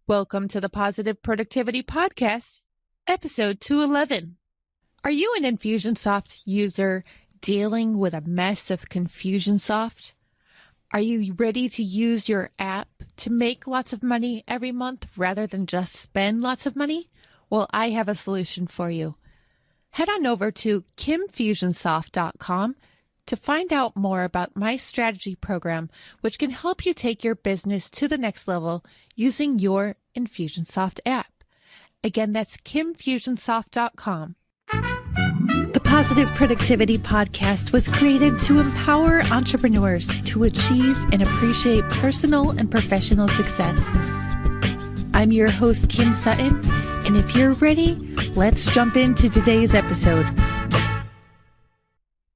Welcome to the Positive Productivity Podcast, episode 211. Are you an Infusionsoft user dealing with a mess of Confusionsoft? Are you ready to use your app to make lots of money every month rather than just spend lots of money? Well, I have a solution for you. Head on over to kimfusionsoft.com to find out more about my strategy program, which can help you take your business to the next level using your Infusionsoft app. Again, that's kimfusionsoft.com. The Positive Productivity Podcast was created to empower entrepreneurs to achieve and appreciate personal and professional success. I'm your host, Kim Sutton, and if you're ready, let's jump into today's episode.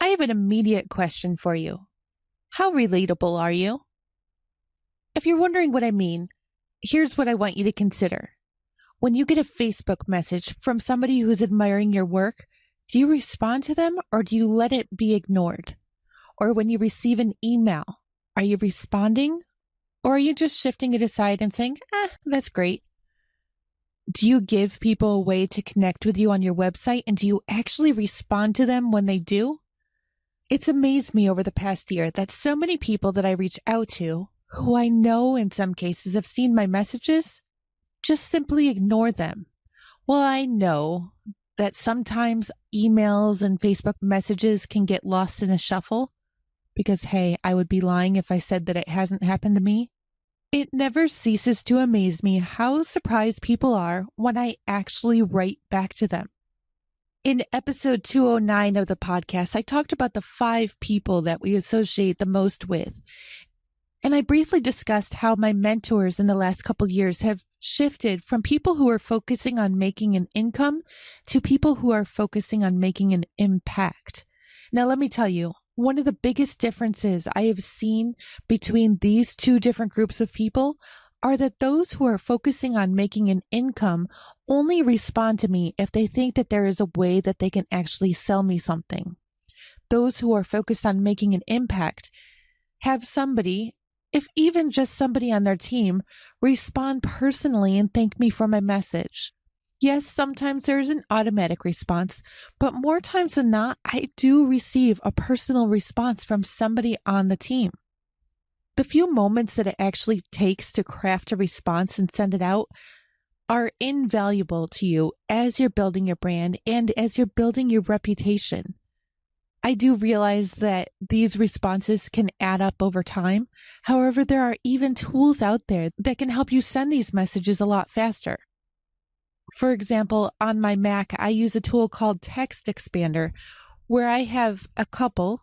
I have an immediate question for you. How relatable are you? If you're wondering what I mean, here's what I want you to consider. When you get a Facebook message from somebody who's admiring your work, do you respond to them or do you let it be ignored? Or when you receive an email, are you responding or are you just shifting it aside and saying, that's great? Do you give people a way to connect with you on your website and do you actually respond to them when they do? It's amazed me over the past year that so many people that I reach out to, who I know in some cases have seen my messages, just simply ignore them. Well, I know that sometimes emails and Facebook messages can get lost in a shuffle because, hey, I would be lying if I said that it hasn't happened to me. It never ceases to amaze me how surprised people are when I actually write back to them. In episode 209 of the podcast, I talked about the 5 people that we associate the most with. And I briefly discussed how my mentors in the last couple years have shifted from people who are focusing on making an income to people who are focusing on making an impact. Now, let me tell you, one of the biggest differences I have seen between these two different groups of people are that those who are focusing on making an income only respond to me if they think that there is a way that they can actually sell me something. Those who are focused on making an impact have somebody, if even just somebody on their team, respond personally and thank me for my message. Yes, sometimes there's an automatic response, but more times than not, I do receive a personal response from somebody on the team. The few moments that it actually takes to craft a response and send it out are invaluable to you as you're building your brand and as you're building your reputation. I do realize that these responses can add up over time. However, there are even tools out there that can help you send these messages a lot faster. For example, on my Mac, I use a tool called Text Expander, where I have a couple,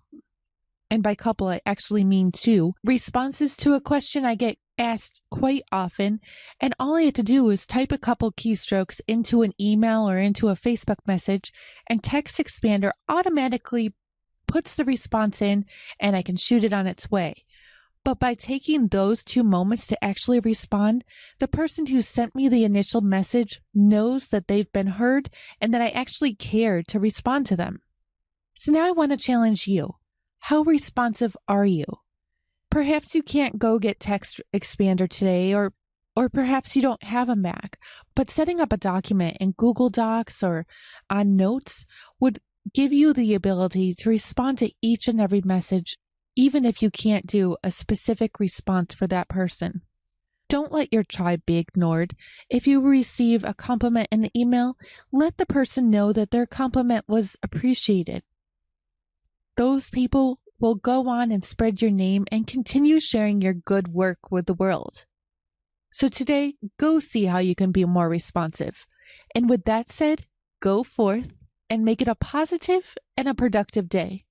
and by couple, I actually mean 2, responses to a question I get asked quite often. And all I have to do is type a couple keystrokes into an email or into a Facebook message, and Text Expander automatically puts the response in and I can shoot it on its way. But by taking those 2 moments to actually respond, the person who sent me the initial message knows that they've been heard and that I actually cared to respond to them. So now I want to challenge you. How responsive are you? Perhaps you can't go get Text Expander today, or perhaps you don't have a Mac, but setting up a document in Google Docs or on Notes would give you the ability to respond to each and every message, even if you can't do a specific response for that person. Don't let your tribe be ignored. If you receive a compliment in the email, let the person know that their compliment was appreciated. Those people will go on and spread your name and continue sharing your good work with the world. So today, go see how you can be more responsive. And with that said, go forth and make it a positive and a productive day.